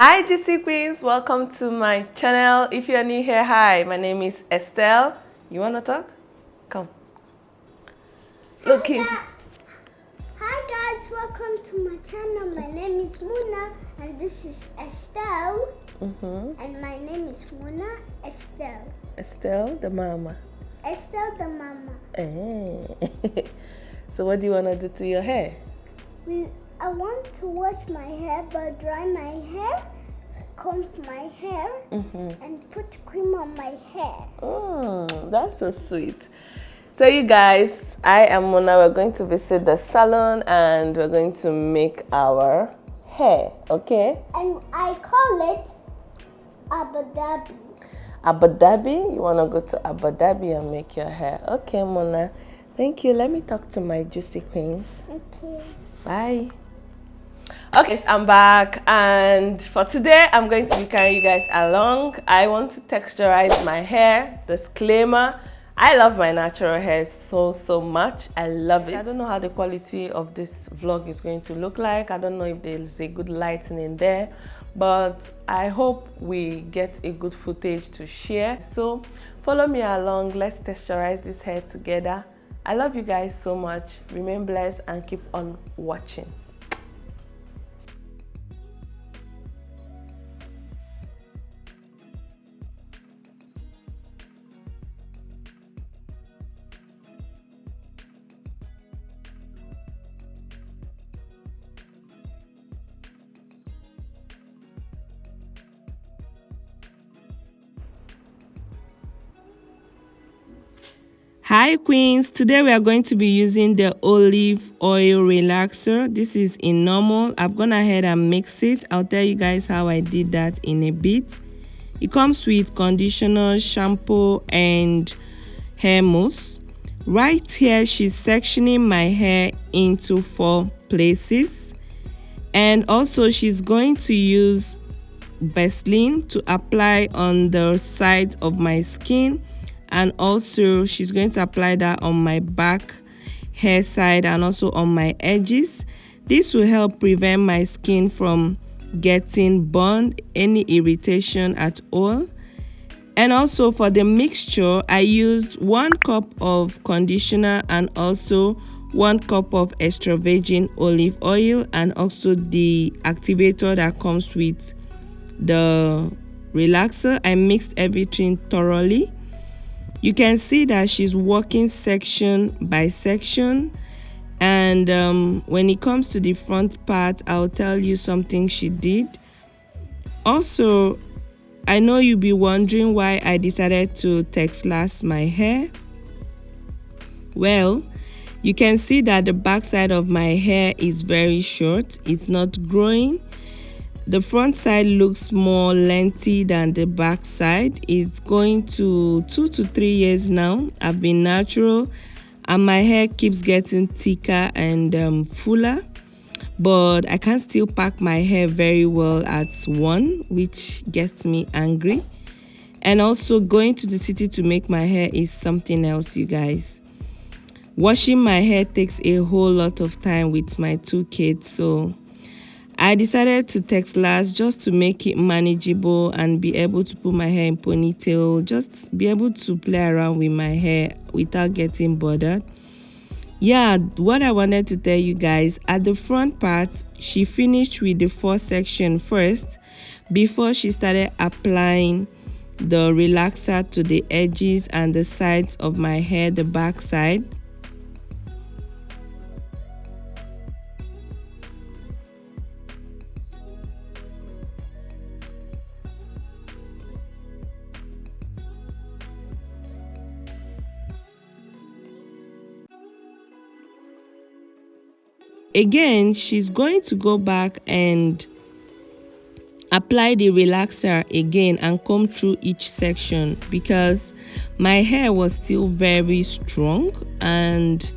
Hi GC Queens, welcome to my channel. If you're new here, hi, my name is Estelle. You wanna talk? Come. Look, Hi guys, welcome to my channel. My name is Muna and this is Estelle. And my name is Muna Estelle. Estelle, the mama. Estelle the mama. So what do you wanna do to your hair? I want to wash my hair, but dry my hair, comb my hair, and put cream on my hair. Oh, that's so sweet. So you guys, I am Mona. We're going to visit the salon and we're going to make our hair, okay? And I call it Abu Dhabi. Abu Dhabi? You wanna go to Abu Dhabi and make your hair? Okay, Mona. Thank you. Let me talk to my juicy queens. Okay. Bye. Okay, so I'm back, and for today I'm going to be carrying you guys along. I want to texturize my hair. Disclaimer, I love my natural hair so much. I love it. I don't know how the quality of this vlog is going to look like. I don't know if there's a good lighting in there, but I hope we get a good footage to share. So follow me along. Let's texturize this hair together. I love you guys so much. Remain blessed and keep on watching. Hi Queens, today we are going to be using the olive oil relaxer. This is in normal. I've gone ahead and mixed it. I'll tell you guys how I did that in a bit. It comes with conditioner, shampoo, and hair mousse. Right here, she's sectioning my hair into 4 places. And also she's going to use Vaseline to apply on the sides of my skin, and also she's going to apply that on my back hair side and also on my edges. This will help prevent my skin from getting burned, any irritation at all. And also for the mixture, I used 1 cup of conditioner and also 1 cup of extra virgin olive oil, and also the activator that comes with the relaxer. I mixed everything thoroughly. You can see that she's working section by section, and when it comes to the front part, I'll tell you something she did. Also, I know you'll be wondering why I decided to Texlaxed my hair. Well, you can see that the back side of my hair is very short. It's not growing. The front side looks more lengthy than the back side. It's going to 2 to 3 years now. I've been natural and my hair keeps getting thicker and fuller, but I can still pack my hair very well at 1, which gets me angry. And also going to the city to make my hair is something else, you guys. Washing my hair takes a whole lot of time with my 2 kids, so I decided to Texlaxed just to make it manageable and be able to put my hair in ponytail, just be able to play around with my hair without getting bothered. Yeah, what I wanted to tell you guys, at the front part, she finished with the 4 section first before she started applying the relaxer to the edges and the sides of my hair, the back side. Again, she's going to go back and apply the relaxer again and comb through each section, because my hair was still very strong, and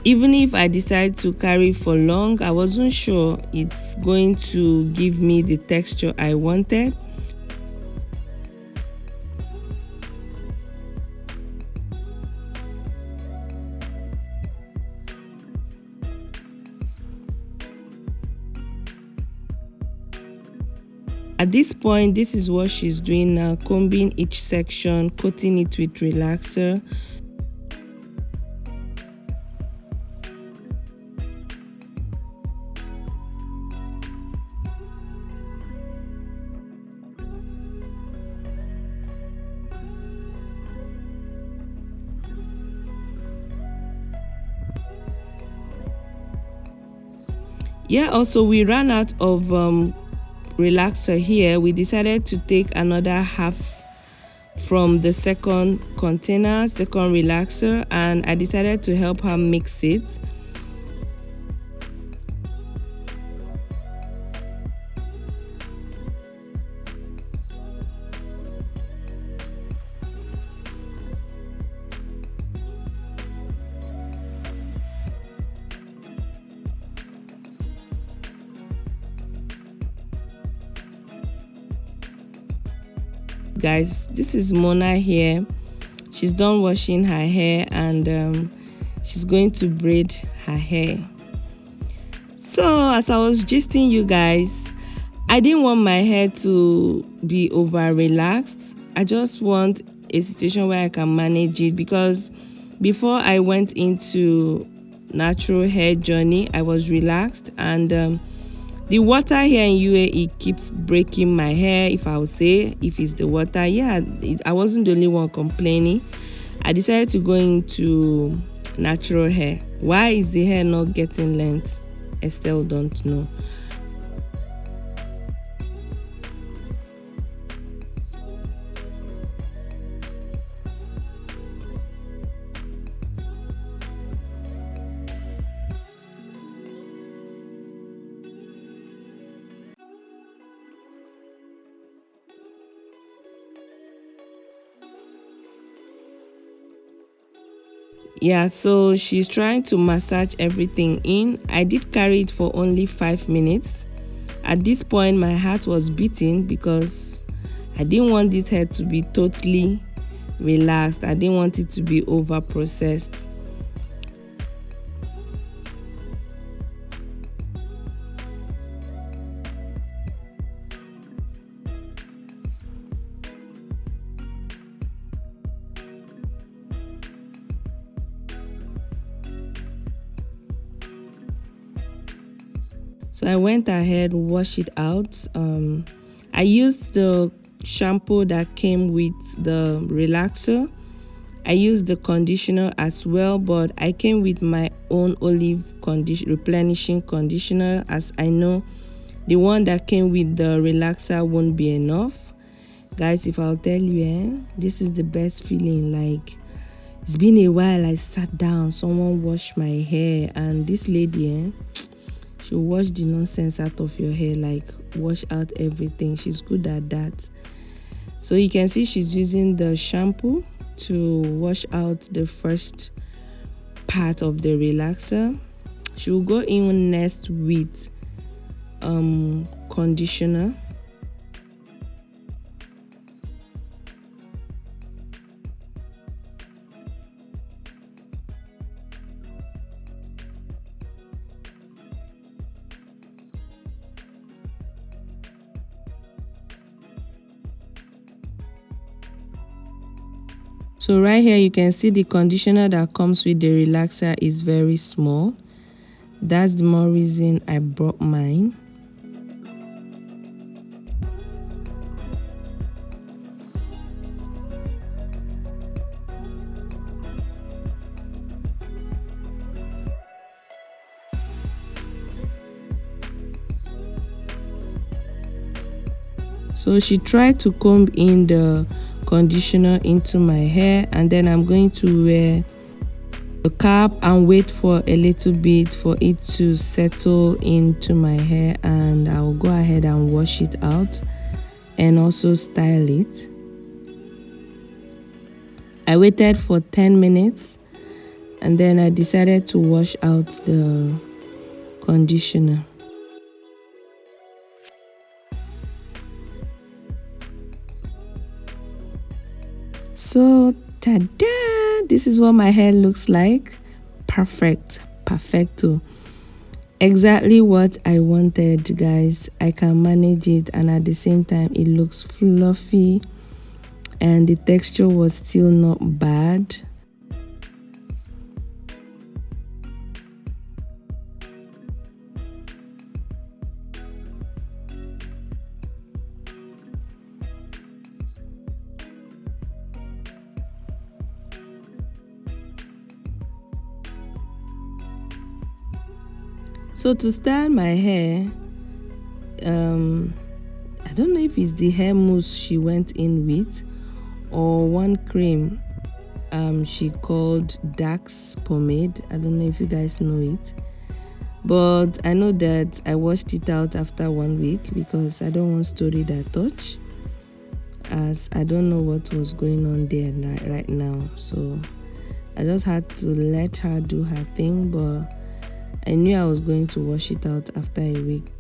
even if I decide to carry for long, I wasn't sure it's going to give me the texture I wanted. At this point, this is what she's doing now, combing each section, coating it with relaxer. Yeah, also we ran out of relaxer here. We decided to take another half from the second container, second relaxer, and I decided to help her mix it. Guys, this is Mona here. She's done washing her hair and she's going to braid her hair. So as I was gisting you guys, I didn't want my hair to be over relaxed. I just want a situation where I can manage it, because before I went into natural hair journey, I was relaxed, and the water here in UAE keeps breaking my hair. If I would say, if it's the water, yeah, I wasn't the only one complaining. I decided to go into natural hair. Why is the hair not getting length? Estelle don't know. Yeah, so she's trying to massage everything in. I did carry it for only 5 minutes. At this point, my heart was beating because I didn't want this hair to be totally relaxed. I didn't want it to be over processed. So I went ahead, washed it out. I used the shampoo that came with the relaxer. I used the conditioner as well, but I came with my own olive replenishing conditioner, as I know the one that came with the relaxer won't be enough. Guys, if I'll tell you, this is the best feeling. Like, it's been a while I sat down, someone washed my hair, and this lady, she'll wash the nonsense out of your hair, like wash out everything. She's good at that. So you can see she's using the shampoo to wash out the first part of the relaxer. She will go in next with conditioner. So right here you can see the conditioner that comes with the relaxer is very small. That's the more reason I brought mine. So she tried to comb in the conditioner into my hair, and then I'm going to wear the cap and wait for a little bit for it to settle into my hair, and I'll go ahead and wash it out and also style it. I waited for 10 minutes and then I decided to wash out the conditioner. So, ta-da! This is what my hair looks like. Perfect. Perfecto. exactly what I wanted, guys. I can manage it, and at the same time it looks fluffy and the texture was still not bad. So to style my hair, I don't know if it's the hair mousse she went in with or one cream she called Dax pomade. I don't know if you guys know it, but I know that I washed it out after 1 week because I don't want story that touch, as I don't know what was going on there right now. So I just had to let her do her thing, but I knew I was going to wash it out after a week.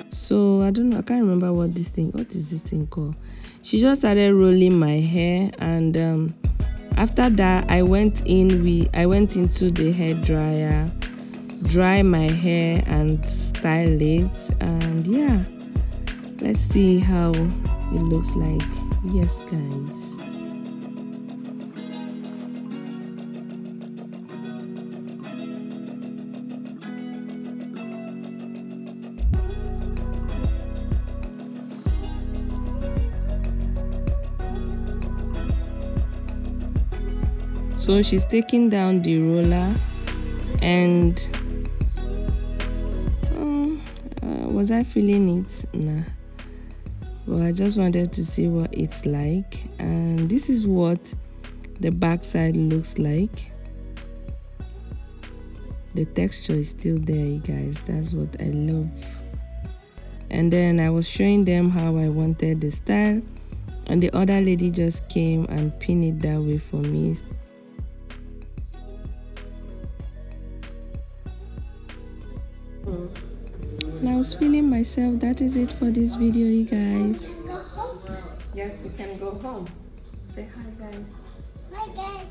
So I don't know, I can't remember what is this thing called. She just started rolling my hair, and after that I went into the hair dryer, dry my hair and style it, and yeah, let's see how it looks like. Yes, guys. So she's taking down the roller, and was I feeling it? Nah. Well, I just wanted to see what it's like, and this is what the back side looks like. The texture is still there, you guys. That's what I love. And then I was showing them how I wanted the style, and the other lady just came and pinned it that way for me. And I was feeling myself. That is it for this video, you guys. Yes, we can go home. Say hi, guys. Hi guys.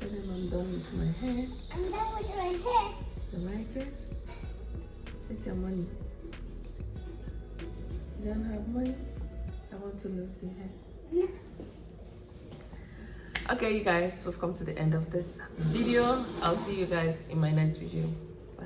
And then I'm done with my hair. I'm done with my hair. You like it? It's your money. You don't have money? I want to lose the hair. No. Okay, you guys, we've come to the end of this video. I'll see you guys in my next video. Bye.